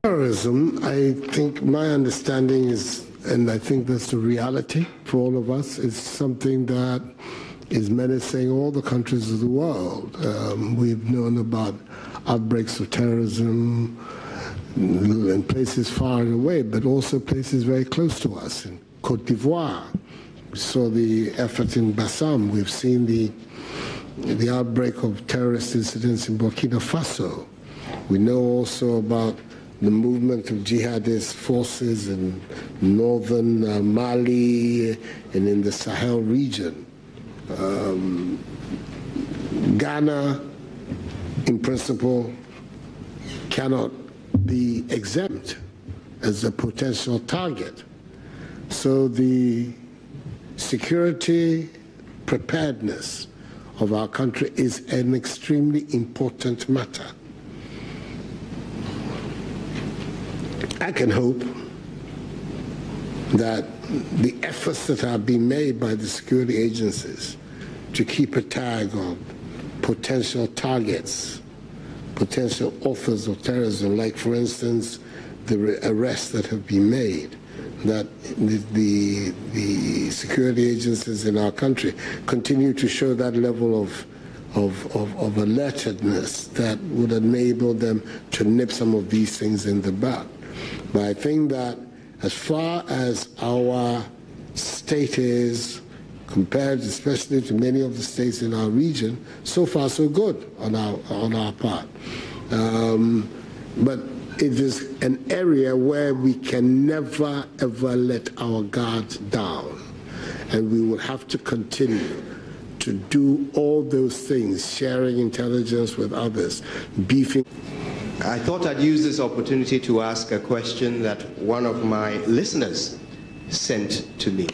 Terrorism, I think my understanding is, and I think that's the reality for all of us, is something that is menacing all the countries of the world. We've known about outbreaks of terrorism in places far away, but also places very close to us. In Côte d'Ivoire, we saw the effort in Bassam. We've seen the outbreak of terrorist incidents in Burkina Faso. We know also about the movement of jihadist forces in northern Mali and in the Sahel region. Ghana, in principle, cannot be exempt as a potential target. So the security preparedness of our country is an extremely important matter. I can hope that the efforts that are being made by the security agencies to keep a tag on potential targets, potential authors of terrorism, like, for instance, the arrests that have been made, that the security agencies in our country continue to show that level of alertedness that would enable them to nip some of these things in the bud. But I think that as far as our state is compared especially to many of the states in our region, so far so good on our part. But it is an area where we can never ever let our guards down, and we will have to continue to do all those things, sharing intelligence with others, beefing. I thought I'd use this opportunity to ask a question that one of my listeners sent to me.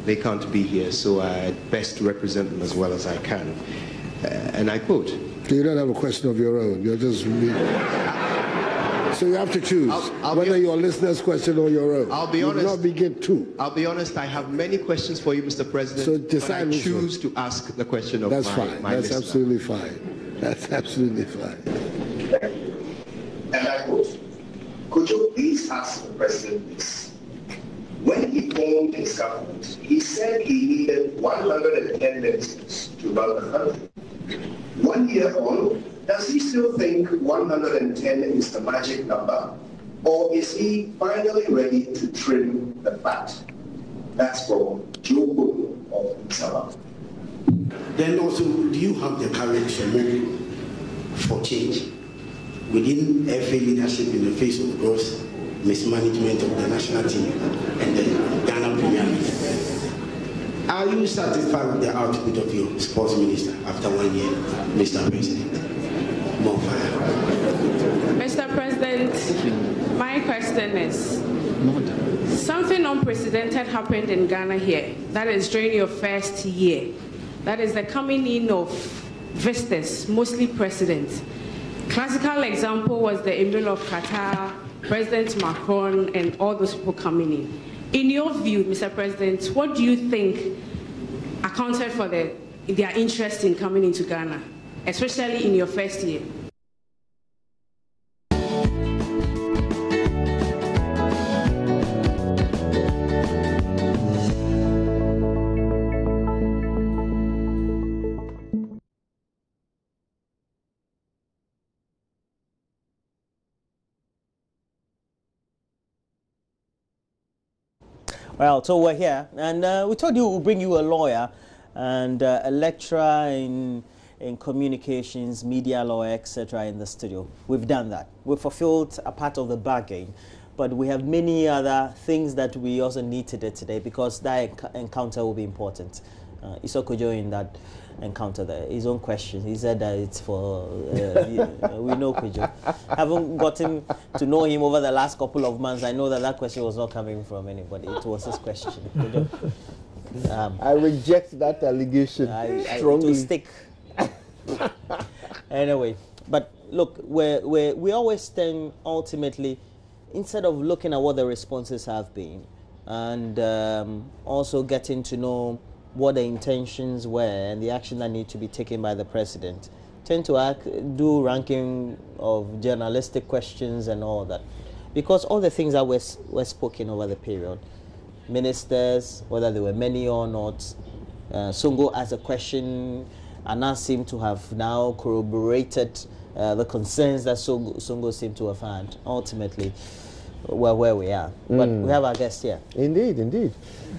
They can't be here, so I best represent them as well as I can. And I quote. You don't have a question of your own. You're just so you have to choose whether your listener's question or your own. I'll be honest. You will not begin two. I'll be honest. I have many questions for you, Mr. President. So decide. But I choose to ask the question of That's my fine. That's listener. Absolutely fine. That's absolutely fine. And I quote, could you please ask the President this? When he formed his government, he said he needed 110 ministers to run the country. 1 year on, does he still think 110 is the magic number? Or is he finally ready to trim the fat? That's from Joe Bono of Nsaba. Then also, do you have the courage to move for change within FA leadership in the face of gross mismanagement of the national team and the Ghana Premier League? Are you satisfied with the output of your sports minister after 1 year, Mr. President? More fire. Mr. President, my question is, something unprecedented happened in Ghana here. That is during your first year. That is the coming in of visitors, mostly presidents. Classical example was the Emir of Qatar, President Macron, and all those people coming in. In your view, Mr. President, what do you think accounted for their interest in coming into Ghana, especially in your first year? Well, so we're here, and we told you we'll bring you a lawyer and a lecturer in communications, media law, etc. in the studio. We've done that. We've fulfilled a part of the bargain, but we have many other things that we also need to do today because that encounter will be important. Isokojo in that encounter there, his own question. He said that it's for, we know Kojo. Haven't gotten to know him over the last couple of months. I know that that question was not coming from anybody. It was his question. I reject that allegation strongly. It will stick. Anyway, but look, we always tend ultimately, instead of looking at what the responses have been and also getting to know what the intentions were and the action that need to be taken by the president, tend to do ranking of journalistic questions and all that. because all the things that were spoken over the period, ministers, whether there were many or not, Songo asked a question, and now seem to have now corroborated the concerns that Songo seemed to have had. Ultimately, where we are. But we have our guest here. Indeed, indeed.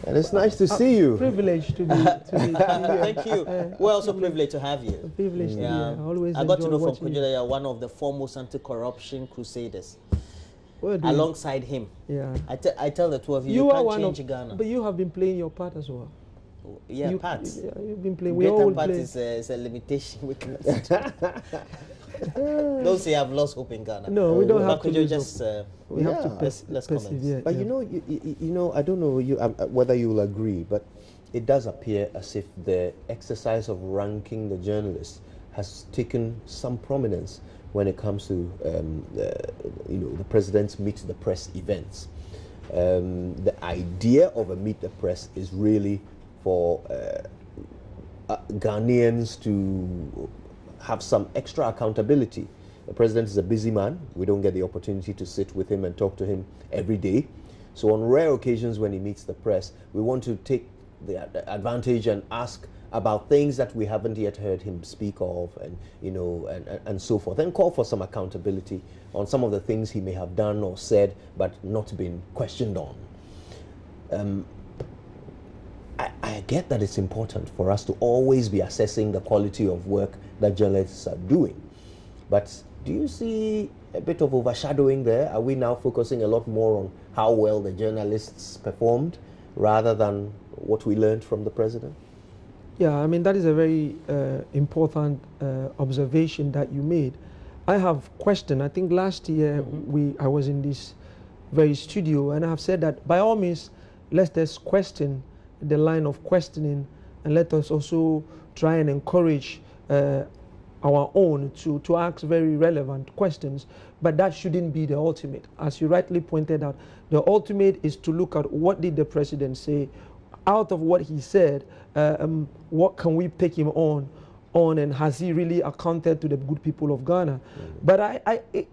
And it's nice to see you. Privileged to be here. Thank you. We're also privileged to have you. Privileged to be here. I got to know from Kojo that you're one of the foremost anti-corruption crusaders. Alongside him. Yeah. I tell the two of you, you can't change Ghana. But you have been playing your part as well. Yeah, parts. Yeah, you've been playing. Greater part is a limitation. We can't. Don't say I've lost hope in Ghana. No, we don't have to. We have to let's comment. But you know, I don't know whether you will agree, but it does appear as if the exercise of ranking the journalists has taken some prominence when it comes to the president's Meet the Press events. The idea of a Meet the Press is really for Ghanaians to have some extra accountability. The president is a busy man. We don't get the opportunity to sit with him and talk to him every day. So on rare occasions when he meets the press, we want to take the advantage and ask about things that we haven't yet heard him speak of, and so forth, and call for some accountability on some of the things he may have done or said but not been questioned on. I get that it's important for us to always be assessing the quality of work that journalists are doing, but do you see a bit of overshadowing there? Are we now focusing a lot more on how well the journalists performed rather than what we learned from the president? Yeah, I mean, that is a very important observation that you made. I have questioned, I think last year I was in this very studio, and I have said that by all means, let us question the line of questioning, and let us also try and encourage our own to ask very relevant questions, but that shouldn't be the ultimate. As you rightly pointed out, the ultimate is to look at what did the president say. Out of what he said, what can we take him on, and has he really accounted to the good people of Ghana? But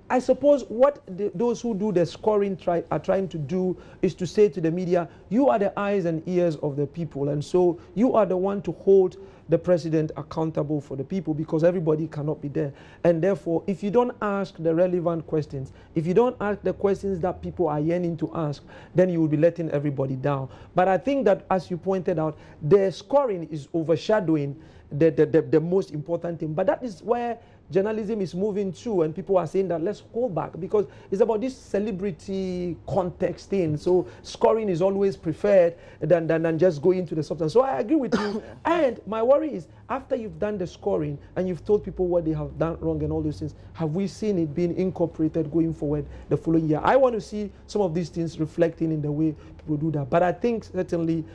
I suppose what those who do the scoring are trying to do is to say to the media, you are the eyes and ears of the people, and so you are the one to hold the president accountable for the people, because everybody cannot be there. And therefore, if you don't ask the relevant questions, if you don't ask the questions that people are yearning to ask, then you will be letting everybody down. But I think that, as you pointed out, the scoring is overshadowing the most important thing. But that is where journalism is moving to, and people are saying that let's hold back, because it's about this celebrity context thing. So scoring is always preferred than just going into the substance. So I agree with you. And my worry is, after you've done the scoring and you've told people what they have done wrong and all those things, have we seen it being incorporated going forward the following year? I want to see some of these things reflecting in the way people do that. But I think certainly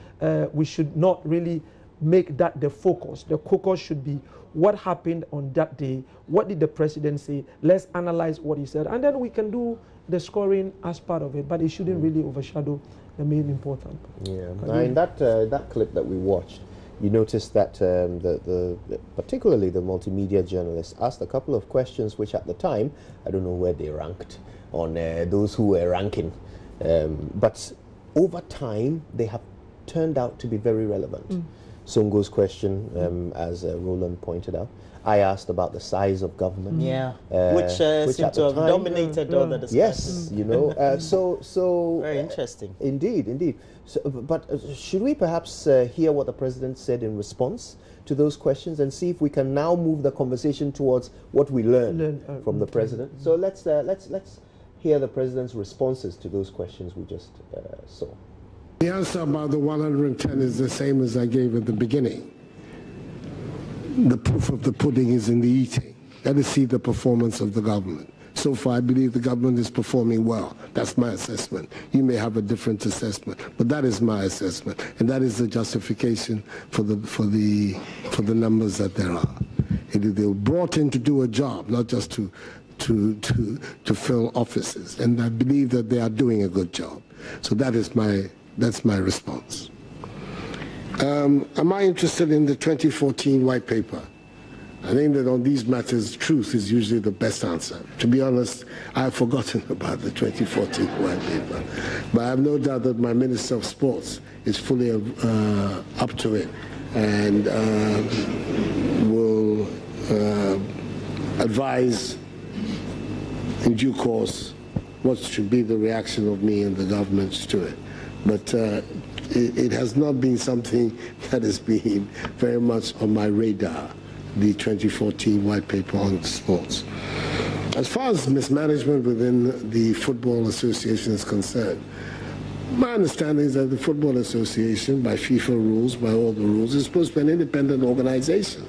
we should not really make that the focus. The focus should be what happened on that day, what did the president say, let's analyze what he said, and then we can do the scoring as part of it, but it shouldn't really overshadow the main important. Yeah, now in that clip that we watched, you noticed that particularly the multimedia journalists asked a couple of questions which at the time, I don't know where they ranked on those who were ranking, but over time they have turned out to be very relevant. Songo's question, as Roland pointed out, I asked about the size of government. Which seemed to have dominated all the discussion. Yes, you know, so very interesting. Indeed. So, but should we perhaps hear what the president said in response to those questions and see if we can now move the conversation towards what we learned from the president? So let's hear the president's responses to those questions we just saw. The answer about the 110 is the same as I gave at the beginning. The proof of the pudding is in the eating. Let us see the performance of the government. So far, I believe the government is performing well. That's my assessment. You may have a different assessment, but that is my assessment, and that is the justification for the numbers that there are. They were brought in to do a job, not just to fill offices, and I believe that they are doing a good job. So that's my response. Am I interested in the 2014 white paper? I think that on these matters, truth is usually the best answer. To be honest, I've forgotten about the 2014 white paper. But I have no doubt that my Minister of Sports is fully up to it and will advise in due course what should be the reaction of me and the government to it. But it has not been something that has been very much on my radar, the 2014 white paper on sports. As far as mismanagement within the Football Association is concerned, my understanding is that the Football Association, by FIFA rules, by all the rules, is supposed to be an independent organization,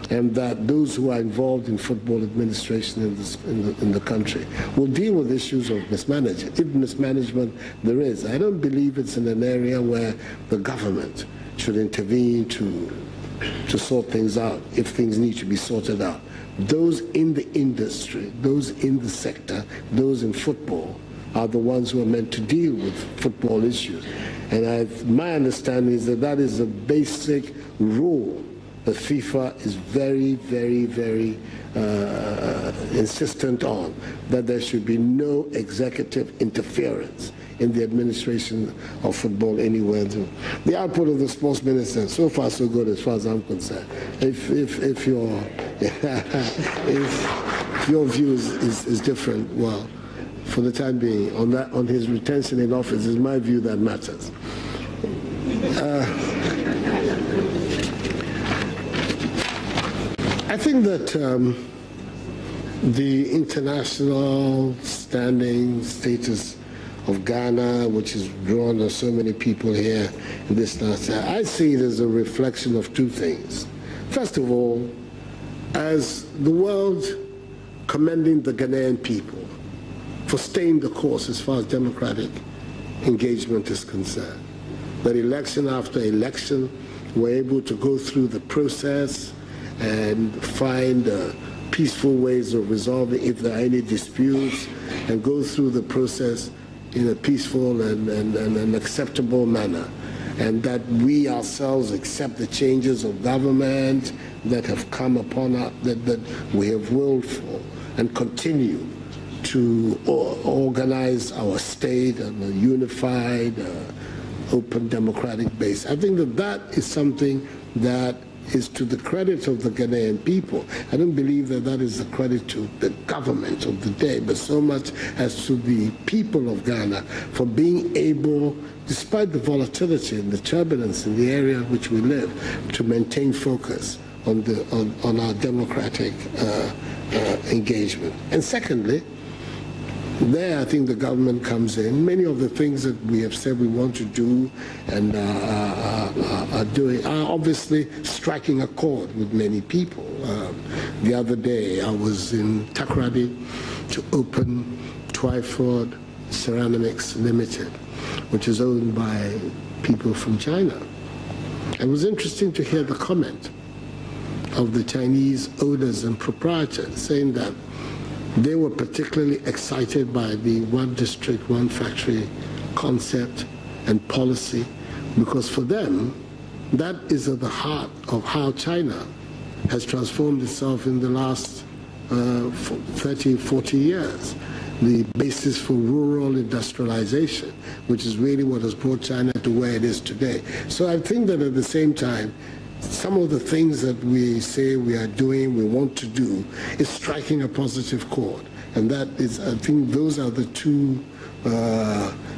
and that those who are involved in football administration in the country will deal with issues of mismanagement, if mismanagement there is. I don't believe it's in an area where the government should intervene to sort things out if things need to be sorted out. Those in the industry, those in the sector, those in football are the ones who are meant to deal with football issues. And my understanding is that that is a basic rule that FIFA is very, very, very insistent on, that there should be no executive interference in the administration of football anywhere. The output of the sports minister, so far so good as far as I'm concerned. If your if your view is different, well, for the time being, on his retention in office, is my view that matters. I think that the international standing status of Ghana, which is drawn on so many people here in this last year, I see it as a reflection of two things. First of all, as the world commending the Ghanaian people for staying the course as far as democratic engagement is concerned. That election after election, we're able to go through the process and find peaceful ways of resolving if there are any disputes, and go through the process in a peaceful and acceptable manner. And that we ourselves accept the changes of government that have come upon us, that we have willed for, and continue to organize our state on a unified, open, democratic base. I think that that is something that is to the credit of the Ghanaian people. I don't believe that that is the credit to the government of the day, but so much as to the people of Ghana for being able, despite the volatility and the turbulence in the area in which we live, to maintain focus on our democratic engagement. And secondly, there I think the government comes in. Many of the things that we have said we want to do and are doing are obviously striking a chord with many people. The other day I was in Takoradi to open Twyford Ceramics Limited, which is owned by people from China. It was interesting to hear the comment of the Chinese owners and proprietors saying that they were particularly excited by the one district, one factory concept and policy, because for them, that is at the heart of how China has transformed itself in the last 30, 40 years. The basis for rural industrialization, which is really what has brought China to where it is today. So I think that at the same time, some of the things that we say we are doing, we want to do, is striking a positive chord. And that is, I think those are the two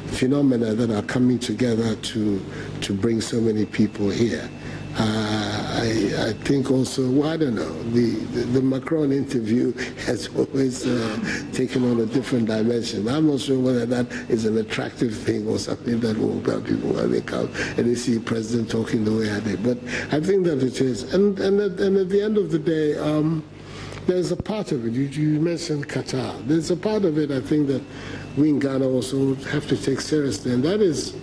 phenomena that are coming together to bring so many people here. I think also, well, I don't know, the Macron interview has always taken on a different dimension. I'm not sure whether that is an attractive thing or something that will help people when they come and they see the president talking the way I did. But I think that it is. And at the end of the day, there's a part of it. You mentioned Qatar. There's a part of it I think that we in Ghana also have to take seriously, and that is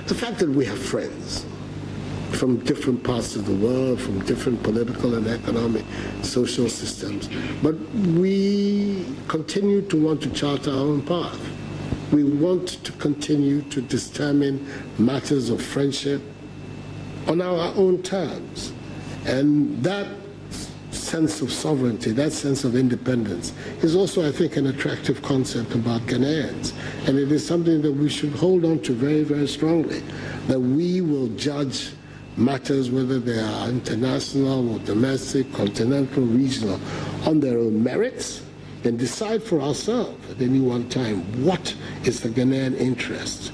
the fact that we have friends from different parts of the world, from different political and economic, social systems. But we continue to want to chart our own path. We want to continue to determine matters of friendship on our own terms. And that sense of sovereignty, that sense of independence, is also, I think, an attractive concept about Ghanaians. And it is something that we should hold on to very, very strongly, that we will judge matters, whether they are international or domestic, continental, regional, on their own merits, and decide for ourselves at any one time what is the Ghanaian interest,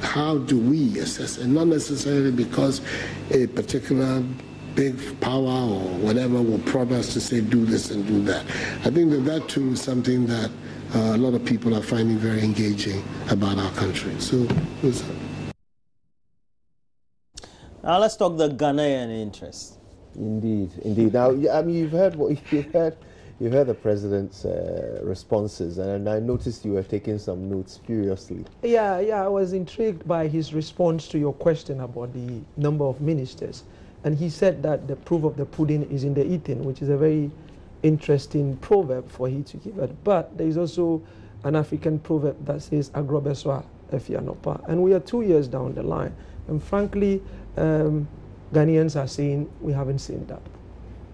how do we assess, and not necessarily because a particular big power or whatever will prod us to say do this and do that. I think that too is something that a lot of people are finding very engaging about our country. So. Now let's talk the Ghanaian interest. Indeed, indeed. Now, I mean, you've heard the president's responses, and I noticed you were taking some notes furiously. Yeah, I was intrigued by his response to your question about the number of ministers. And he said that the proof of the pudding is in the eating, which is a very interesting proverb for he to give it. But there is also an African proverb that says, agrobeswa efianopa. And we are 2 years down the line. And frankly, Ghanaians are saying we haven't seen that.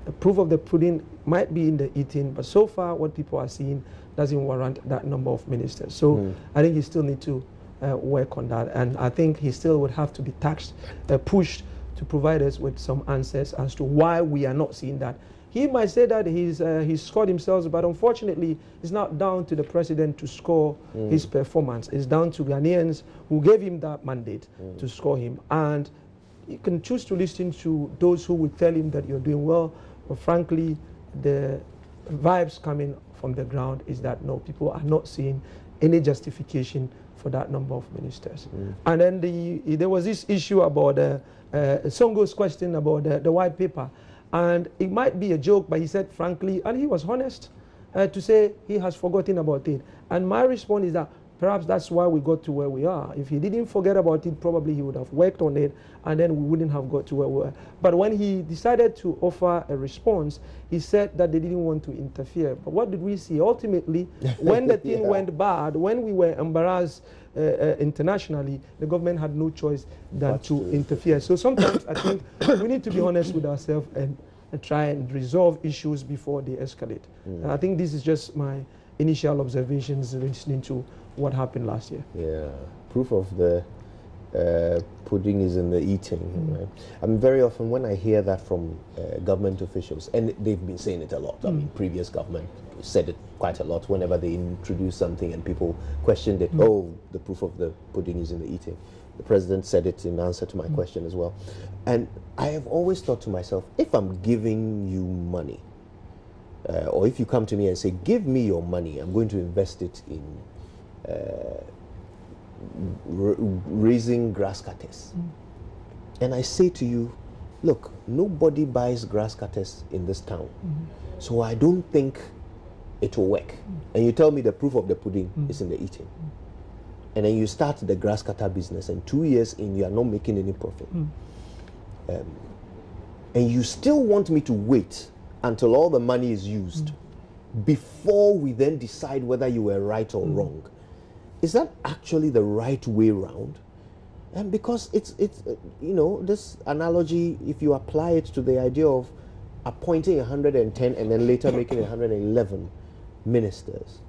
The proof of the pudding might be in the eating, but so far what people are seeing doesn't warrant that number of ministers. So I think he still needs to work on that. And I think he still would have to be pushed to provide us with some answers as to why we are not seeing that. He might say that he's scored himself, but unfortunately, it's not down to the president to score his performance. It's down to Ghanaians who gave him that mandate to score him. And you can choose to listen to those who will tell him that you're doing well, but frankly, the vibes coming from the ground is that no, people are not seeing any justification for that number of ministers. And then there was this issue about Songo's question about the white paper. And it might be a joke, but he said frankly, and he was honest, to say he has forgotten about it. And my response is that perhaps that's why we got to where we are. If he didn't forget about it, probably he would have worked on it, and then we wouldn't have got to where we were. But when he decided to offer a response, he said that they didn't want to interfere. But what did we see? Ultimately, when the thing went bad, when we were embarrassed internationally, the government had no choice than to interfere. So sometimes I think we need to be honest with ourselves and try and resolve issues before they escalate. And I think this is just my initial observations listening to what happened last year. Yeah, proof of the pudding is in the eating. Right? I mean, very often when I hear that from government officials, and they've been saying it a lot, I mean, previous government said it quite a lot whenever they introduced something and people questioned it. Oh, the proof of the pudding is in the eating. The president said it in answer to my question as well. And I have always thought to myself, if I'm giving you money, or if you come to me and say, give me your money, I'm going to invest it in raising grass cutters. And I say to you, look, nobody buys grass cutters in this town. So I don't think it will work. And you tell me the proof of the pudding is in the eating. And then you start the grass cutter business, and 2 years in, you are not making any profit. And you still want me to wait until all the money is used before we then decide whether you were right or wrong. Is that actually the right way round? And because it's you know, this analogy, if you apply it to the idea of appointing 110 and then later making 111 ministers,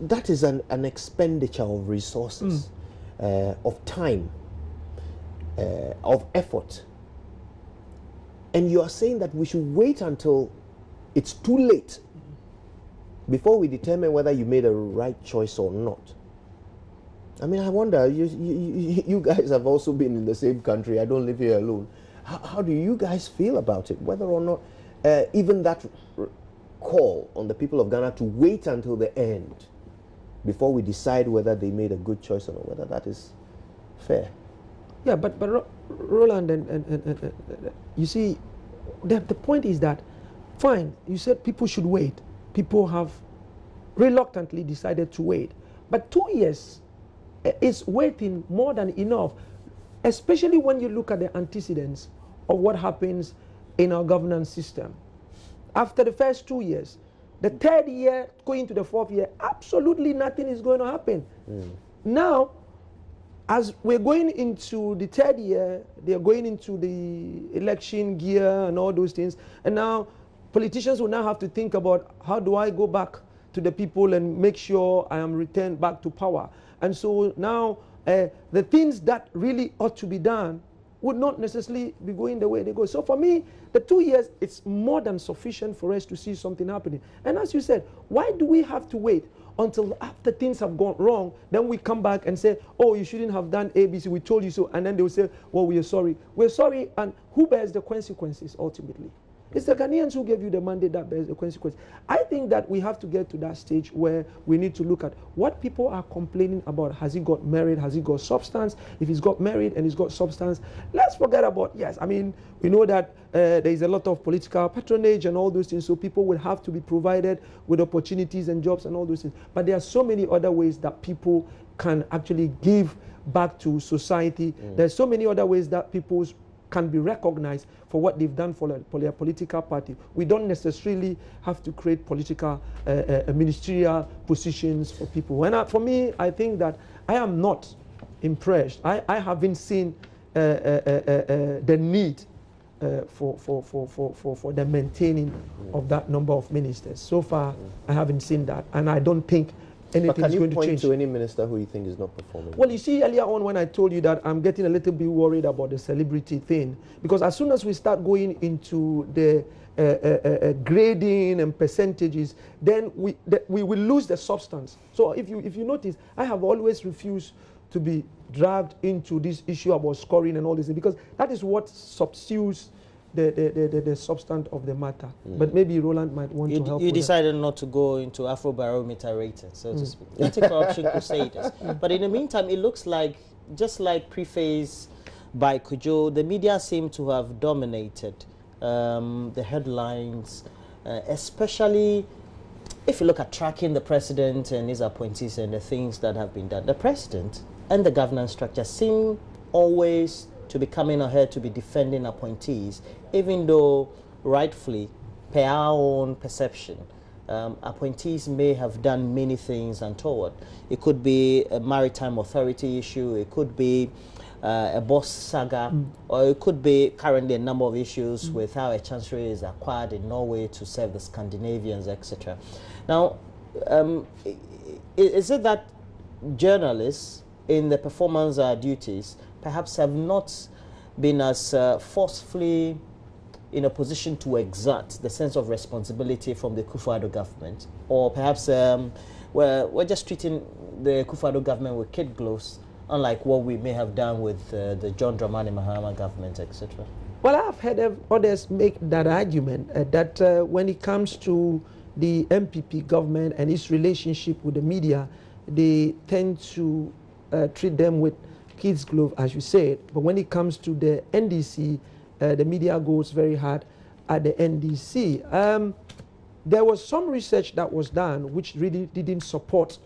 that is an expenditure of resources, of time, of effort. And you are saying that we should wait until it's too late before we determine whether you made a right choice or not. I mean, I wonder, you guys have also been in the same country. I don't live here alone. How do you guys feel about it? Whether or not even that call on the people of Ghana to wait until the end before we decide whether they made a good choice or not, whether that is fair. Yeah, but Roland, and you see, the point is that, fine, you said people should wait. People have reluctantly decided to wait. But 2 years is waiting more than enough, especially when you look at the antecedents of what happens in our governance system. After the first 2 years, the third year, going to the fourth year, absolutely nothing is going to happen. Now, as we're going into the third year, they're going into the election gear and all those things. And now politicians will now have to think about, how do I go back to the people and make sure I am returned back to power? And so now the things that really ought to be done would not necessarily be going the way they go. So for me, the 2 years, it's more than sufficient for us to see something happening. And as you said, why do we have to wait until after things have gone wrong? Then we come back and say, oh, you shouldn't have done ABC, we told you so. And then they will say, well, we are sorry. We're sorry, and who bears the consequences ultimately? It's the Ghanaians who gave you the mandate that bears the consequences. I think that we have to get to that stage where we need to look at what people are complaining about. Has he got married? Has he got substance? If he's got married and he's got substance, let's forget about, yes, I mean, we know that there is a lot of political patronage and all those things, so people will have to be provided with opportunities and jobs and all those things. But there are so many other ways that people can actually give back to society. There's so many other ways that people can be recognized for what they've done for their political party. We don't necessarily have to create political ministerial positions for people. And for me, I think that I am not impressed. I haven't seen the need for the maintaining of that number of ministers. So far, I haven't seen that, and I don't think anything is going to change. Can you point to any minister who you think is not performing? Well, you see, earlier on when I told you that I'm getting a little bit worried about the celebrity thing, because as soon as we start going into the grading and percentages, then we will lose the substance. So if you notice, I have always refused to be dragged into this issue about scoring and all this, because that is what subsumes the substance of the matter. But maybe Roland might want to help. You decided not to go into Afrobarometer rating, so to speak. Anti-corruption crusaders. But in the meantime, it looks like, just like preface by Kojo, the media seem to have dominated the headlines, especially if you look at tracking the president and his appointees and the things that have been done. The president and the governance structure seem always to be coming ahead to be defending appointees, even though rightfully, per our own perception, appointees may have done many things untoward. It could be a maritime authority issue, it could be a boss saga, or it could be currently a number of issues with how a chancery is acquired in Norway to serve the Scandinavians, etc. Now, is it that journalists in the performance duties perhaps have not been as forcefully in a position to exert the sense of responsibility from the Akuffo-Addo government? Or perhaps we're just treating the Akuffo-Addo government with kid gloves, unlike what we may have done with the John Dramani Mahama government, etc.? Well, I've heard others make that argument, that when it comes to the MPP government and its relationship with the media, they tend to treat them with kids' glove, as you said. But when it comes to the NDC, the media goes very hard at the NDC. There was some research that was done which really didn't support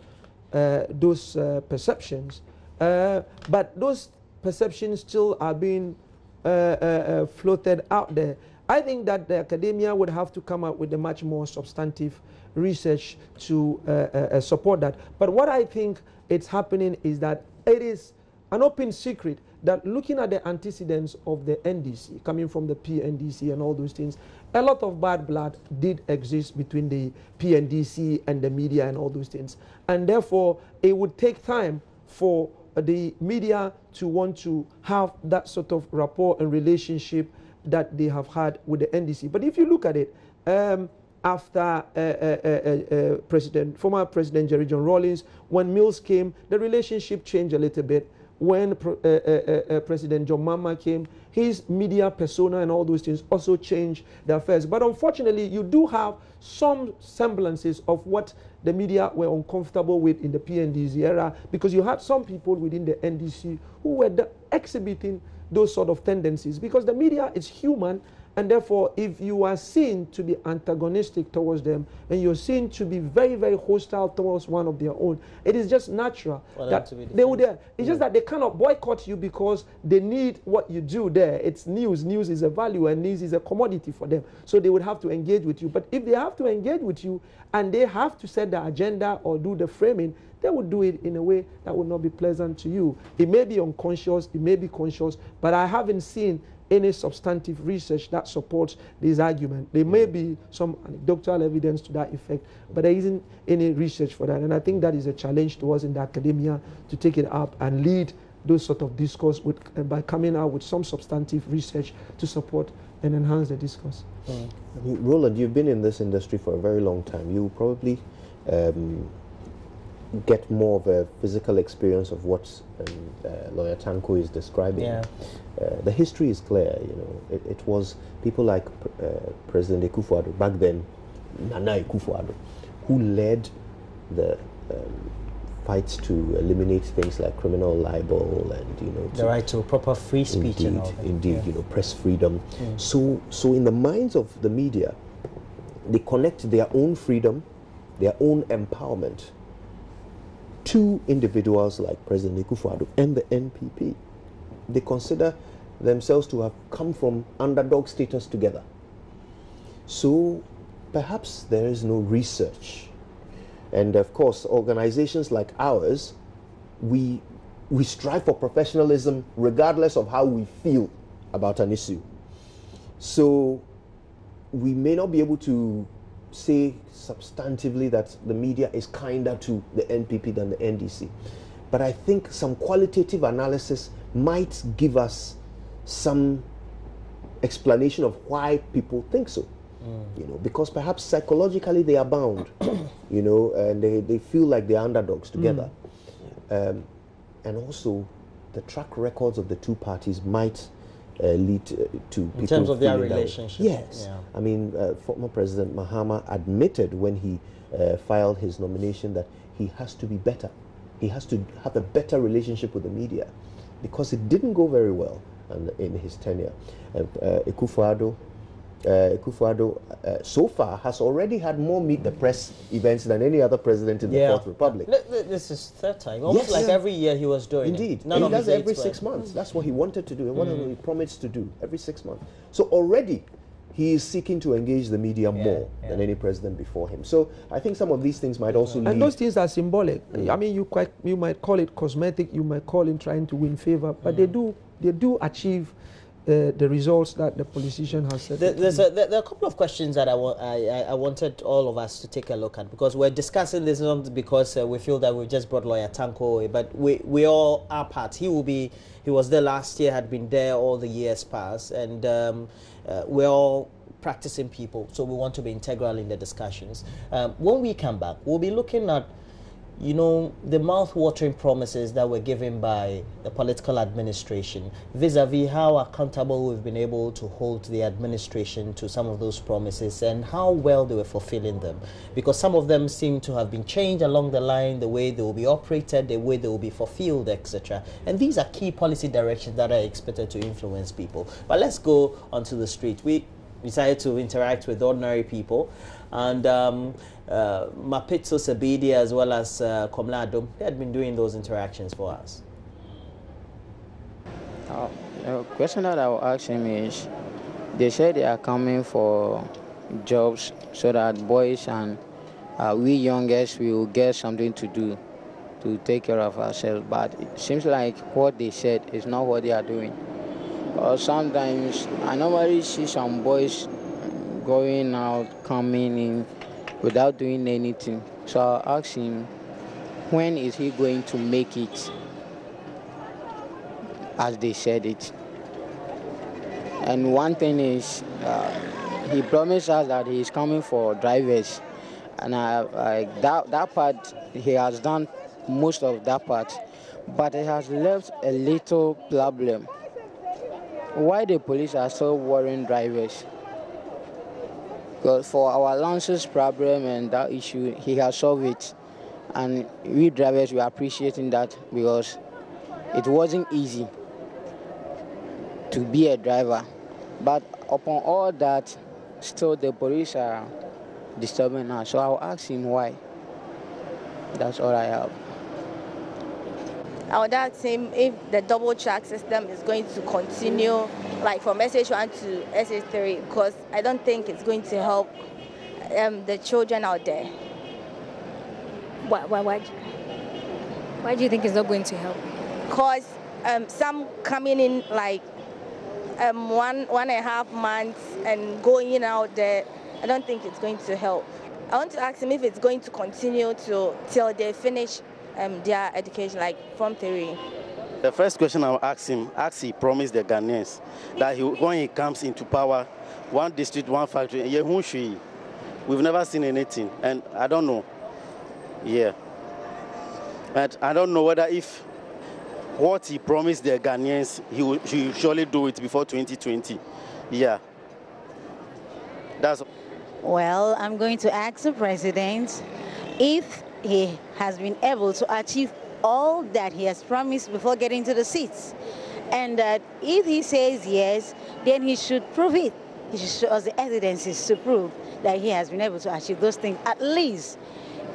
those perceptions. But those perceptions still are being floated out there. I think that the academia would have to come up with a much more substantive research to support that. But what I think it's happening is that it is an open secret that, looking at the antecedents of the NDC, coming from the PNDC and all those things, a lot of bad blood did exist between the PNDC and the media and all those things. And therefore, it would take time for the media to want to have that sort of rapport and relationship that they have had with the NDC. But if you look at it, after former President Jerry John Rawlings, when Mills came, the relationship changed a little bit. When President John Mahama came, his media persona and all those things also changed the affairs. But unfortunately, you do have some semblances of what the media were uncomfortable with in the PNDC era, because you had some people within the NDC who were exhibiting those sort of tendencies, because the media is human And therefore, if you are seen to be antagonistic towards them, and you're seen to be very, very hostile towards one of their own, it is just natural that they would. It's just that they cannot boycott you because they need what you do there. It's news. News is a value, and news is a commodity for them. So they would have to engage with you. But if they have to engage with you, and they have to set the agenda or do the framing, they would do it in a way that would not be pleasant to you. It may be unconscious, it may be conscious, but I haven't seen any substantive research that supports this argument. There may be some anecdotal evidence to that effect, but there isn't any research for that. And I think that is a challenge to us in the academia to take it up and lead those sort of discourse with, by coming out with some substantive research to support and enhance the discourse. Roland, you've been in this industry for a very long time. You probably get more of a physical experience of what Lawyer Tanko is describing. Yeah. The history is clear. It was people like President Akuffo-Addo, back then Nana Akuffo-Addo, who led the fights to eliminate things like criminal libel and the right to proper free speech. Indeed, press freedom. So in the minds of the media, they connect their own freedom, their own empowerment to individuals like President Akuffo-Addo and the NPP. They consider themselves to have come from underdog status together. So perhaps there is no research. And of course, organizations like ours, we strive for professionalism regardless of how we feel about an issue. So we may not be able to say substantively that the media is kinder to the NPP than the NDC. But I think some qualitative analysis might give us some explanation of why people think so. Because perhaps psychologically they are bound, and they feel like they're underdogs together. And also the track records of the two parties might lead to people in terms of their feeling relationship. Yes. Yeah. I mean, former President Mahama admitted when he filed his nomination that he has to be better. He has to have a better relationship with the media because it didn't go very well in his tenure. Akuffo-Addo so far has already had more meet the press events than any other president in the Fourth Republic. This is third time. Almost like every year he was doing Indeed. it. Indeed. He does every 6 months. That's what he wanted to do and what he promised to do every 6 months. So already he is seeking to engage the media more than any president before him. So I think some of these things might also lead. And those things are symbolic. I mean, you might call it cosmetic, you might call it trying to win favor, but they do achieve the results that the politician has set. There are a couple of questions that I wanted all of us to take a look at, because we're discussing this not because we feel that we've just brought Lawyer Tanko, but we all are part. He was there last year, had been there all the years past, and we're all practicing people, so we want to be integral in the discussions. When we come back, we'll be looking at the mouth-watering promises that were given by the political administration vis-a-vis how accountable we've been able to hold the administration to some of those promises and how well they were fulfilling them. Because some of them seem to have been changed along the line, the way they will be operated, the way they will be fulfilled, etc. And these are key policy directions that are expected to influence people. But let's go onto the street. We decided to interact with ordinary people, and Mapitso Sabidi as well as Komla-Addo, they had been doing those interactions for us. The question that I will ask him is, they say they are coming for jobs so that boys and we youngest will get something to do to take care of ourselves, but it seems like what they said is not what they are doing. Or sometimes I normally see some boys going out, coming in without doing anything. So I asked him, when is he going to make it as they said it? And one thing is, he promised us that he is coming for drivers, and that part he has done most of that part, but it has left a little problem. Why the police are still worrying drivers? Because for our Lance's problem and that issue, he has solved it. And we drivers, we are appreciating that, because it wasn't easy to be a driver. But upon all that, still the police are disturbing us. So I'll ask him why. That's all I have. I would ask him if the double track system is going to continue, like from SH1 to SH3, because I don't think it's going to help the children out there. Why do you think it's not going to help? Because some coming in like 1.5 months and going out there, I don't think it's going to help. I want to ask him if it's going to continue till they finish their education, like from 3. The first question I'll ask him, he promised the Ghanaians that when he comes into power, one district, one factory, we've never seen anything, and I don't know. Yeah. But I don't know whether if what he promised the Ghanaians, he will surely do it before 2020. Yeah. That's. Well, I'm going to ask the president if he has been able to achieve all that he has promised before getting to the seats. And that if he says yes, then he should prove it. He should show us the evidences to prove that he has been able to achieve those things, at least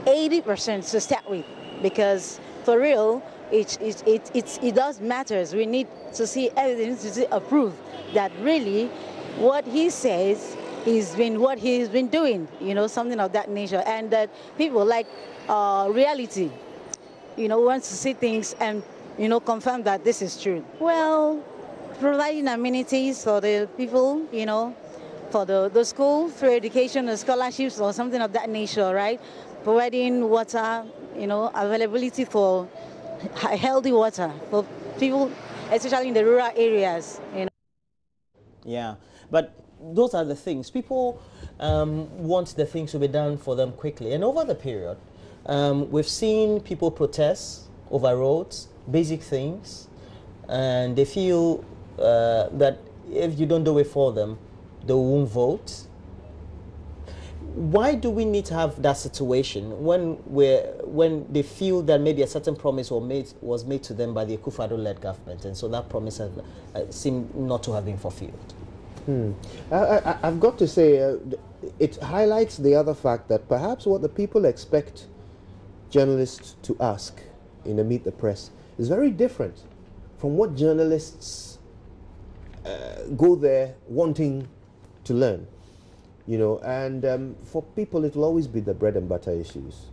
80% to start with. Because for real, it does matters. We need to see evidence to see a proof that really what he says is what he's been doing, something of that nature. And that people like reality, wants to see things and, confirm that this is true. Well, providing amenities for the people, for the school, through education and scholarships or something of that nature, right? Providing water, availability for healthy water for people, especially in the rural areas. Yeah, but those are the things. People want the things to be done for them quickly. And over the period, we've seen people protest over roads, basic things, and they feel that if you don't do it for them, they won't vote. Why do we need to have that situation when they feel that maybe a certain promise was made to them by the Akuffo-Addo-led government, and so that promise seemed not to have been fulfilled? I've got to say, it highlights the other fact that perhaps what the people expect journalists to ask in a Meet the Press is very different from what journalists go there wanting to learn. And for people, it will always be the bread and butter issues.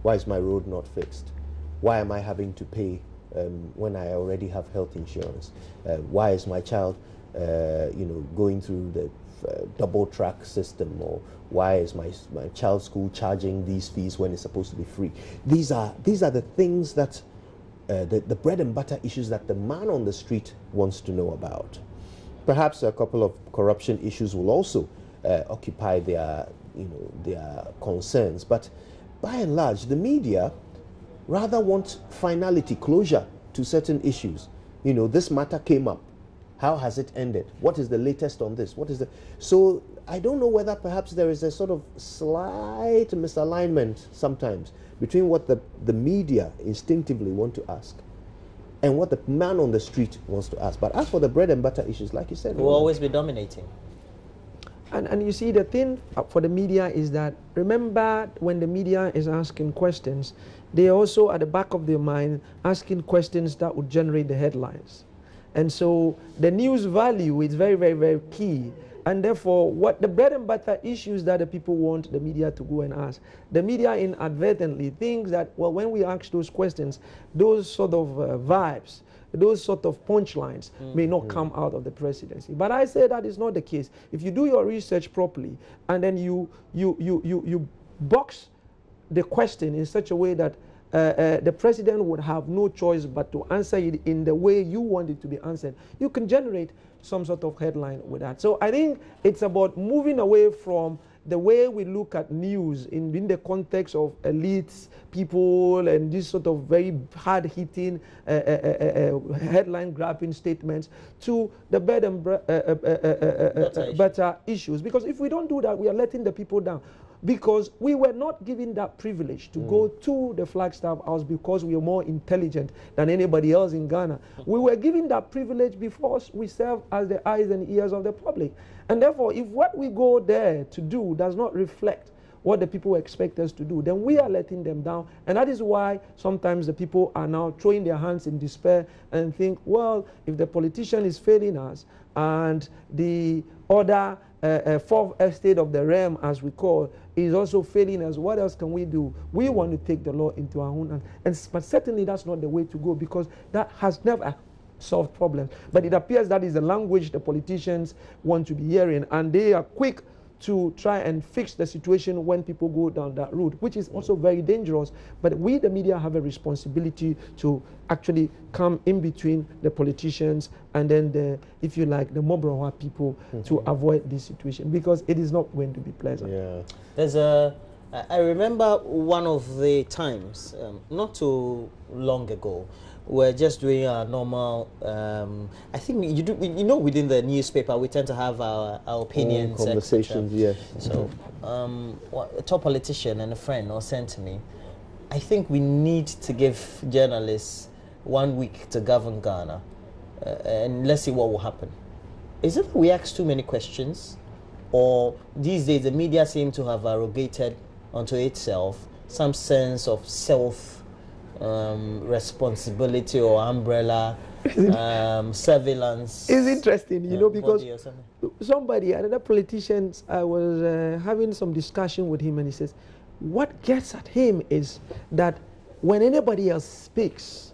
Why is my road not fixed? Why am I having to pay when I already have health insurance? Why is my child, going through the double track system? Or why is my child's school charging these fees when it's supposed to be free? These are the things that the bread and butter issues that the man on the street wants to know about. Perhaps a couple of corruption issues will also occupy their concerns, but by and large, the media rather want finality, closure to certain issues. This matter came up. How has it ended? What is the latest on this? So I don't know whether perhaps there is a sort of slight misalignment sometimes between what the media instinctively want to ask and what the man on the street wants to ask. But as for the bread and butter issues, like you said, will always be dominating. And you see, the thing for the media is that, remember, when the media is asking questions, they also, at the back of their mind, asking questions that would generate the headlines. And so the news value is very, very, very key. And therefore, what the bread and butter issues that the people want the media to go and ask, the media inadvertently thinks that, well, when we ask those questions, those sort of vibes, those sort of punchlines may not come out of the presidency. But I say that is not the case. If you do your research properly and then you box the question in such a way that the president would have no choice but to answer it in the way you want it to be answered, you can generate some sort of headline with that. So I think it's about moving away from the way we look at news in the context of elites, people, and this sort of very hard-hitting, headline-grabbing statements to the better issues. Because if we don't do that, we are letting the people down. because we were not given that privilege to go to the Flagstaff House because we are more intelligent than anybody else in Ghana. We were given that privilege because we serve as the eyes and ears of the public. And therefore, if what we go there to do does not reflect what the people expect us to do, then we are letting them down. And that is why sometimes the people are now throwing their hands in despair and think, well, if the politician is failing us and the other fourth estate of the realm, as we call, is also failing us, what else can we do? We want to take the law into our own hands. But certainly that's not the way to go, because that has never solved problems. But it appears that is the language the politicians want to be hearing, and they are quick to try and fix the situation when people go down that route, which is also very dangerous. But we, the media, have a responsibility to actually come in between the politicians and then the, if you like, the Mobrawa people to avoid this situation, because it is not going to be pleasant. Yeah. There's a, I remember one of the times, not too long ago, we're just doing our normal, I think you do, you know, within the newspaper we tend to have our opinions, conversations, yes. So a top politician and a friend all sent to me, I think we need to give journalists 1 week to govern Ghana, and let's see what will happen. Is it we ask too many questions, or these days the media seem to have arrogated onto itself some sense of self responsibility or umbrella surveillance? It's interesting, you know, because somebody, another politician, I was having some discussion with him, and he says, what gets at him is that when anybody else speaks,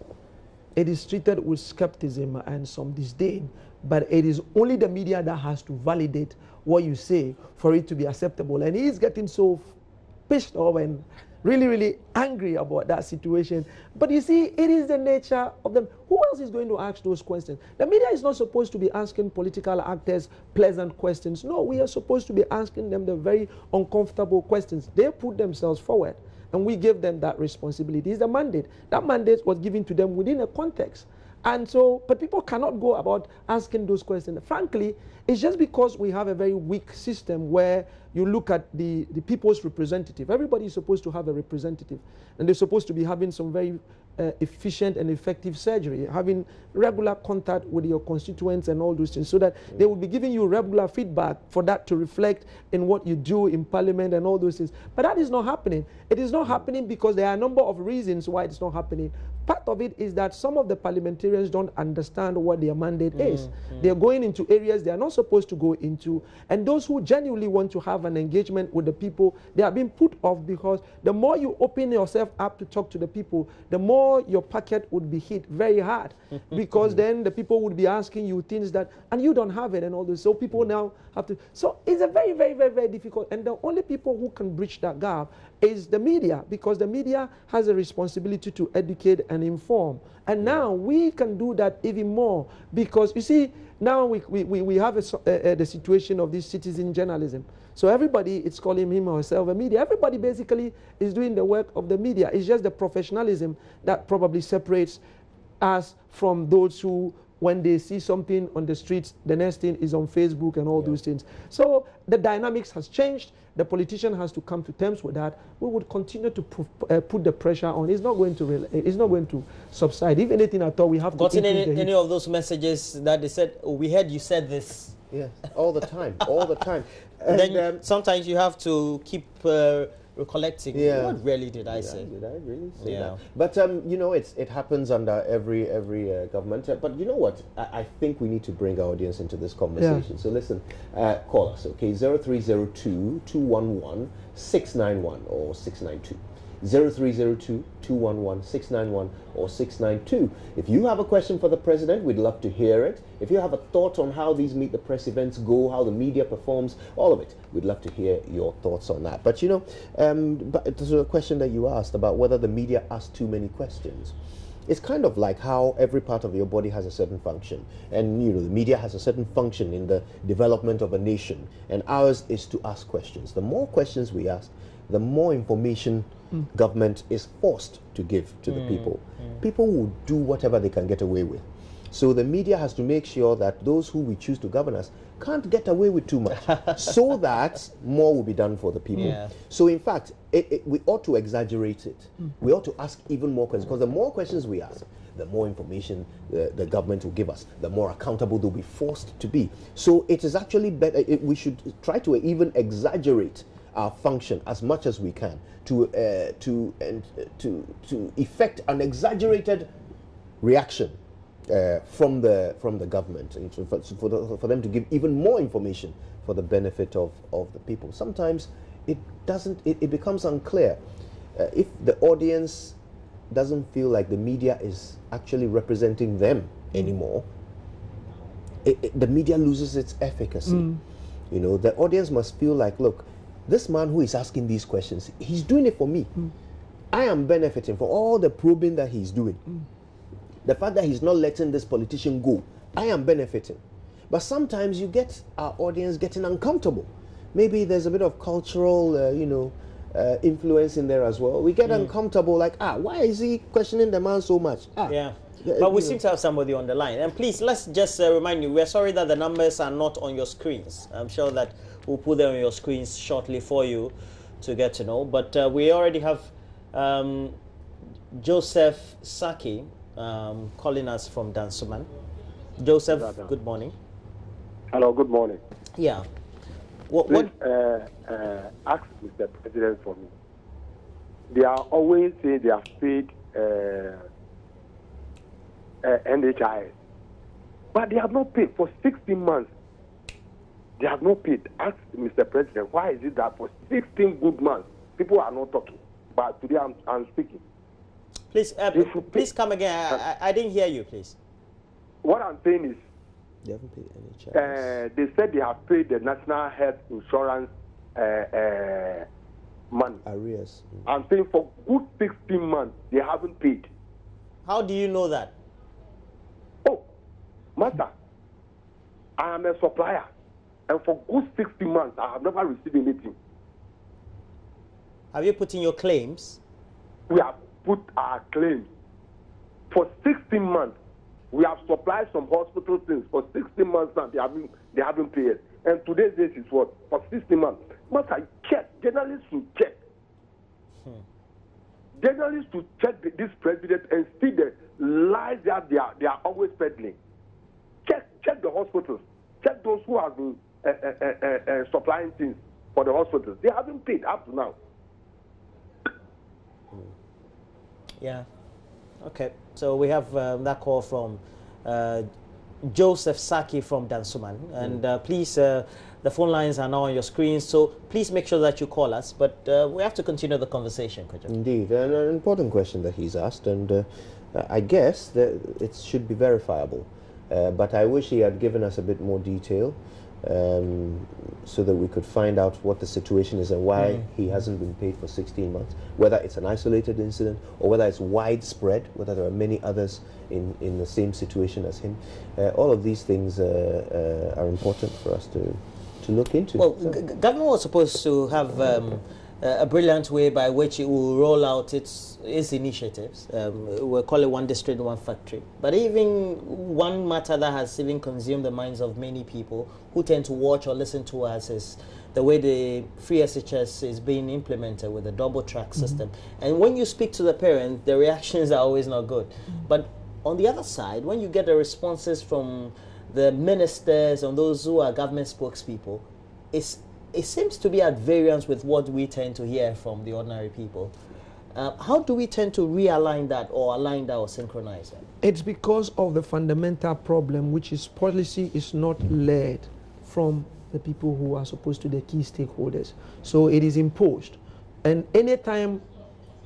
it is treated with skepticism and some disdain, but it is only the media that has to validate what you say for it to be acceptable. And he's getting so pissed off and really angry about that situation. But you see, it is the nature of them. Who else is going to ask those questions? The media is not supposed to be asking political actors pleasant questions. No, we are supposed to be asking them the very uncomfortable questions. They put themselves forward, and we give them that responsibility. It's the mandate. That mandate was given to them within a context. And so, but people cannot go about asking those questions. Frankly, it's just because we have a very weak system where you look at the people's representative. Everybody is supposed to have a representative, and they're supposed to be having some very efficient and effective surgery, having regular contact with your constituents and all those things, so that they will be giving you regular feedback for that to reflect in what you do in parliament and all those things. But that is not happening. It is not happening because there are a number of reasons why it's not happening. Part of it is that some of the parliamentarians don't understand what their mandate is. They're going into areas they are not supposed to go into, and those who genuinely want to have an engagement with the people, they are being put off, because the more you open yourself up to talk to the people, the more your packet would be hit very hard, because then the people would be asking you things that, and you don't have it and all this. So people now have to, so it's a very difficult, and the only people who can bridge that gap is the media, because the media has a responsibility to educate and inform. And now we can do that even more, because you see, now we have the situation of this citizen journalism. So everybody is calling him or herself a media. Everybody basically is doing the work of the media. It's just the professionalism that probably separates us from those who, when they see something on the streets, the next thing is on Facebook and all those things. So the dynamics has changed. The politician has to come to terms with that. We would continue to put the pressure on. It's not going to subside. If anything, I thought we have to gotten any of those messages that they said, oh, we heard you said this. Yes, all the time, all the time. And then sometimes you have to keep recollecting, what really did I say? Did I really say that? But you know, it happens under every government. But you know what? I think we need to bring our audience into this conversation. So listen, call us, okay? 0302-211-691 or 692. 0302-211-691 or 692. If you have a question for the president, we'd love to hear it. If you have a thought on how these Meet the Press events go, how the media performs, all of it, we'd love to hear your thoughts on that. But you know, there's a question that you asked about whether the media ask too many questions. It's kind of like how every part of your body has a certain function, and you know, the media has a certain function in the development of a nation, and ours is to ask questions. The more questions we ask, the more information government is forced to give to the people. People will do whatever they can get away with. So the media has to make sure that those who we choose to govern us can't get away with too much, so that more will be done for the people. Yeah. So in fact, we ought to exaggerate it. We ought to ask even more questions, because the more questions we ask, the more information the government will give us, the more accountable they'll be forced to be. So it is actually better, we should try to even exaggerate our function as much as we can to effect an exaggerated reaction from the government, and for them to give even more information for the benefit of the people. Sometimes it becomes unclear if the audience doesn't feel like the media is actually representing them anymore. The media loses its efficacy. You know, the audience must feel like, look, this man who is asking these questions, he's doing it for me. I am benefiting from all the probing that he's doing. The fact that he's not letting this politician go, I am benefiting. But sometimes you get our audience getting uncomfortable. Maybe there's a bit of cultural, influence in there as well. We get uncomfortable, like, why is he questioning the man so much? Yeah. But we seem to have somebody on the line. And please, let's just remind you, we're sorry that the numbers are not on your screens. I'm sure that we'll put them on your screens shortly for you to get to know. But we already have Joseph Saki calling us from Dansoman. Joseph, good morning. Hello, good morning. Yeah. Please, ask Mr. President for me. They are always saying they have paid NHIS, but they have not paid for 16 months. They have not paid. Ask Mr. President, why is it that for 16 good months people are not talking? But today I'm speaking. Please, please come again. I didn't hear you, please. What I'm saying is, they haven't paid NHIS. They said they have paid the National Health Insurance money. Arrears. I'm saying for good 16 months they haven't paid. How do you know that? Oh, Master, I am a supplier, and for good 60 months I have never received anything. Have you put in your claims? We have put our claims. For 16 months, we have supplied some hospital things. For 16 months now, they haven't paid. And today's date is what? For 16 months. Must I check? Journalists should check. Journalists should check this president and see the lies that they are always peddling. Check the hospitals. Check those who have been supplying things for the hospitals. They haven't paid up to now. Yeah. Okay. So we have that call from Joseph Saki from Dansoman. And please, the phone lines are now on your screen, so please make sure that you call us. But we have to continue the conversation, Kojo. Indeed. An important question that he's asked, and I guess that it should be verifiable. But I wish he had given us a bit more detail so that we could find out what the situation is and why he hasn't been paid for 16 months, whether it's an isolated incident or whether it's widespread, whether there are many others in the same situation as him. All of these things are important for us to look into. Well, government was supposed to have a brilliant way by which it will roll out its initiatives. We'll call it one district, one factory. But even one matter that has even consumed the minds of many people who tend to watch or listen to us is the way the free SHS is being implemented with the double track system. And when you speak to the parent, the reactions are always not good. But on the other side, when you get the responses from the ministers and those who are government spokespeople, it seems to be at variance with what we tend to hear from the ordinary people. How do we tend to realign that or align that or synchronize that? It's because of the fundamental problem, which is policy is not led from the people who are supposed to be the key stakeholders. So it is imposed. And anytime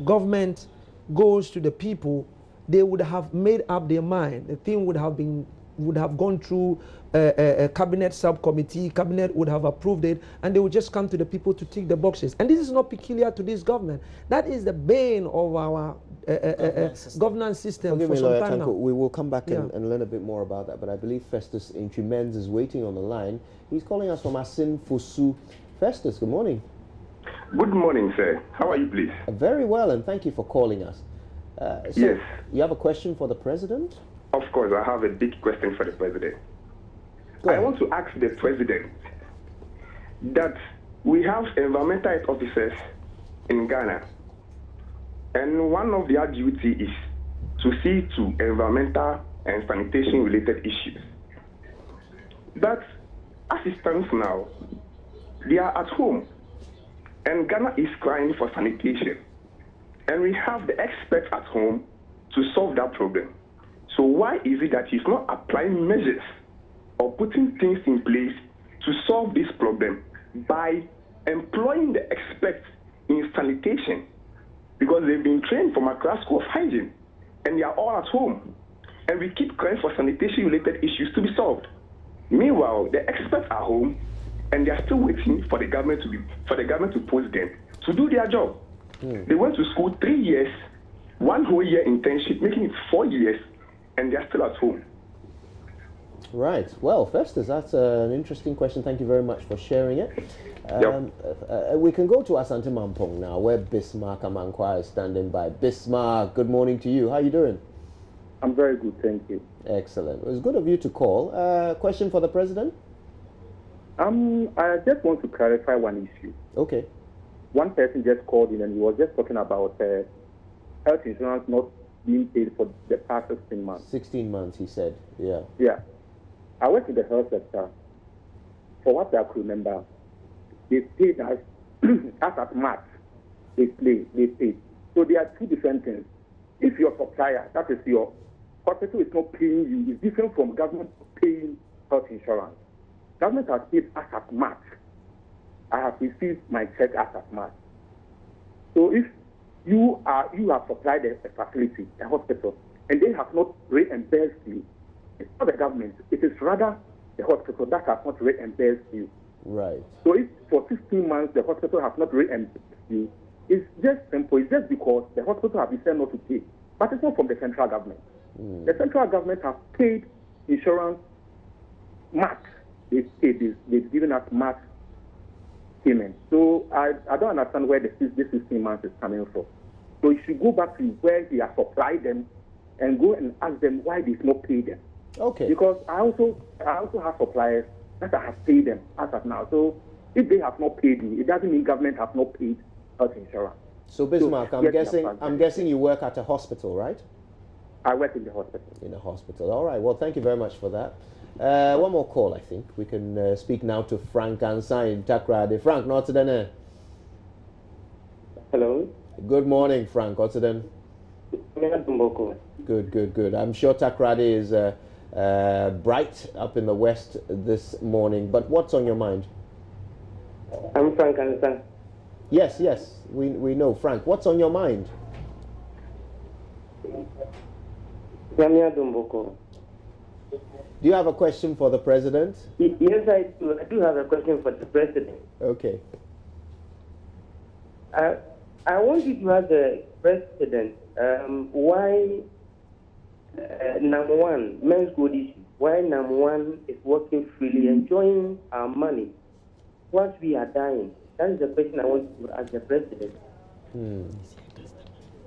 government goes to the people, they would have made up their mind. The thing would have gone through a cabinet subcommittee, cabinet would have approved it, and they would just come to the people to tick the boxes. And this is not peculiar to this government. That is the bane of our governance system for some time now. We will come back and learn a bit more about that, but I believe Festus Intremens is waiting on the line. He's calling us from Asin Fosu. Festus, good morning. Good morning, sir. How are you, please? Very well, and thank you for calling us. Yes. You have a question for the president? Of course, I have a big question for the president. I want to ask the president that we have environmental health officers in Ghana, and one of their duty is to see to environmental and sanitation related issues. But as it stands now, they are at home, and Ghana is crying for sanitation. And we have the experts at home to solve that problem. So why is it that he's not applying measures or putting things in place to solve this problem by employing the experts in sanitation? Because they've been trained from Accra School of Hygiene, and they are all at home. And we keep crying for sanitation-related issues to be solved. Meanwhile, the experts are home, and they are still waiting for the government to post them to do their job. They went to school 3 years, 1 whole year internship, making it 4 years, and they are still at home. Right. Well, Festus, that's an interesting question. Thank you very much for sharing it. We can go to Asante Mampong now, where Bismarck Amankwa is standing by. Bismarck, good morning to you. How are you doing? I'm very good, thank you. Excellent. It was good of you to call. Question for the president? I just want to clarify one issue. Okay. One person just called in and he was just talking about health insurance not being paid for the past 16 months. 16 months, he said. Yeah. Yeah. I work in the health sector. For what I could remember, they paid us as at March. They paid. So there are two different things. If your supplier, that is your hospital, is not paying you, it's different from government paying health insurance. Government has paid as at March. I have received my check as at March. So if you have supplied a facility, a hospital, and they have not reimbursed you, it's not the government, it is rather the hospital that has not reimbursed you. Right. So if for 16 months the hospital has not reimbursed you, it's just simple. It's just because the hospital have decided not to pay. But it's not from the central government. The central government has paid insurance March. They've given us March payment. So I don't understand where this 16 months is coming from. So you should go back to where he has supplied them and go and ask them why they've not paid them. Okay. Because I also have suppliers that I have paid them as of now. So if they have not paid me, it doesn't mean government have not paid health insurance. So Bismarck, I'm guessing you work at a hospital, right? I work in the hospital. In a hospital. All right. Well, thank you very much for that. One more call, I think. We can speak now to Frank Ansa in Takrade. Frank, not today. Hello. Good morning, Frank. What's it? Good. I'm sure Takrade is bright up in the west this morning. But what's on your mind? I'm Frank Ansa. Yes. We know, Frank. What's on your mind? Do you have a question for the president? Yes, I do. I do have a question for the president. Okay. I want you to ask the president why, number one, men's good issue. Why number one is working freely, enjoying our money, whilst we are dying. That is the question I want to ask the president.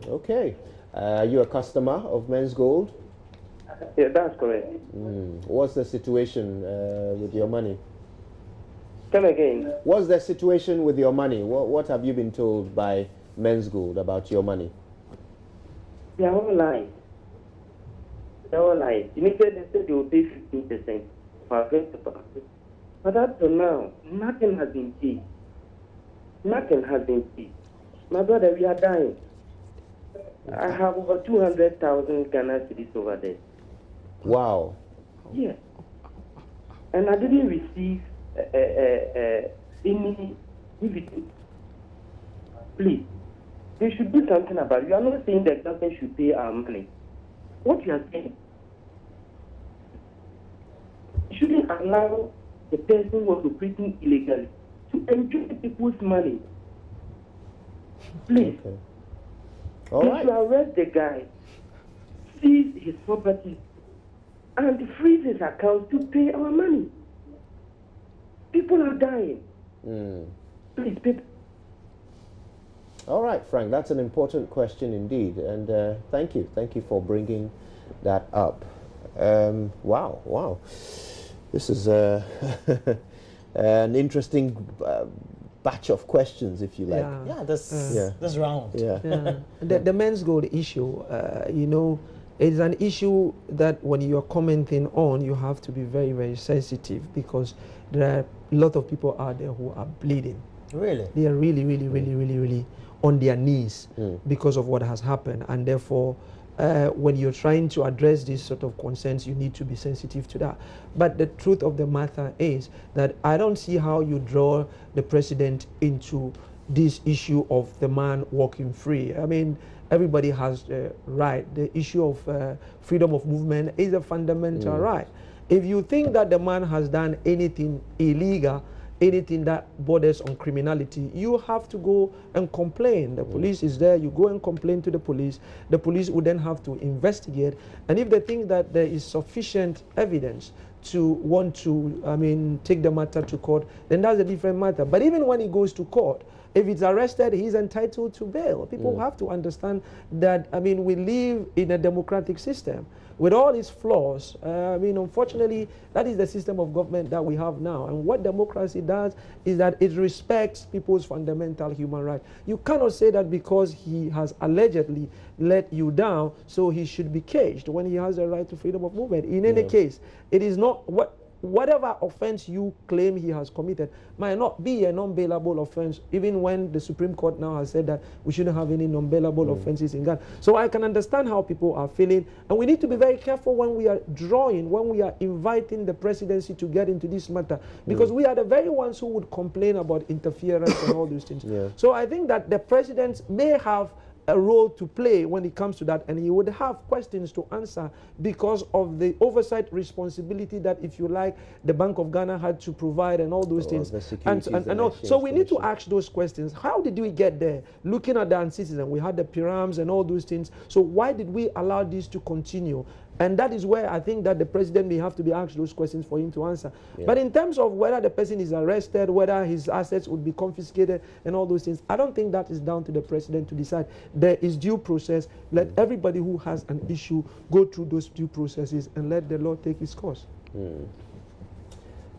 Okay. Are you a customer of Men's Gold? Yeah, that's correct. What's the situation with your money? Come again. What's the situation with your money? What have you been told by Men's Gold about your money? They are all lies. They are all lies. Initially, they said they will pay 15% for our principal. But up to now, nothing has been paid. Nothing has been paid. My brother, we are dying. I have over 200,000 Ghana cedis over there. Wow. Yes. And I didn't receive any dividend. Please, they should do something about it. You are not saying that government should pay our money. What you are saying, you shouldn't allow the person who was operating illegally to enjoy people's money. Please. Okay. All right. If you arrest the guy, seize his property, and freeze his account to pay our money. People are dying. Please, people. All right, Frank, that's an important question indeed. And thank you. Thank you for bringing that up. Wow. This is an interesting batch of questions, if you like. Yeah, this round. Yeah. The men's gold issue, you know, it's an issue that when you're commenting on, you have to be very, very sensitive, because there are a lot of people out there who are bleeding. Really? They are really on their knees because of what has happened, and therefore when you're trying to address these sort of concerns, you need to be sensitive to that. But the truth of the matter is that I don't see how you draw the president into this issue of the man walking free. I mean, everybody has the right. The issue of freedom of movement is a fundamental right. If you think that the man has done anything illegal, anything that borders on criminality, you have to go and complain. The police is there, you go and complain to the police would then have to investigate, and if they think that there is sufficient evidence to want to, take the matter to court, then that's a different matter. But even when he goes to court, if he's arrested, he's entitled to bail. People have to understand that, we live in a democratic system. With all its flaws, unfortunately, that is the system of government that we have now. And what democracy does is that it respects people's fundamental human rights. You cannot say that because he has allegedly let you down, so he should be caged when he has the right to freedom of movement. In any case, it is not whatever offense you claim he has committed might not be a non-bailable offense, even when the Supreme Court now has said that we shouldn't have any non-bailable offenses in Ghana. So I can understand how people are feeling, and we need to be very careful when we are inviting the presidency to get into this matter, because we are the very ones who would complain about interference and all those things. So I think that the president may have a role to play when it comes to that, and he would have questions to answer because of the oversight responsibility that, if you like, the Bank of Ghana had to provide and all those things. So we need to ask those questions. How did we get there? Looking at the antecedent, we had the pyrams and all those things. So why did we allow this to continue? And that is where I think that the president may have to be asked those questions for him to answer. But in terms of whether the person is arrested, whether his assets would be confiscated and all those things, I don't think that is down to the president to decide. There is due process. Let everybody who has an issue go through those due processes and let the law take its course. And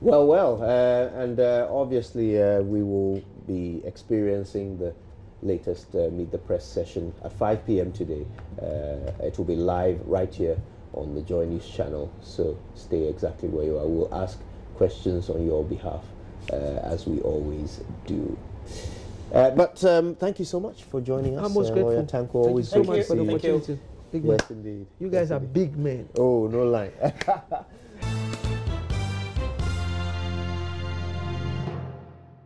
obviously we will be experiencing the latest Meet the Press session at 5 p.m. today. It will be live right here on the JoyNews channel, so stay exactly where you are. We'll ask questions on your behalf, as we always do. But thank you so much for joining us. I'm most grateful. Thank you so much for the opportunity. Yes, indeed. You guys are big men. Oh, no lie.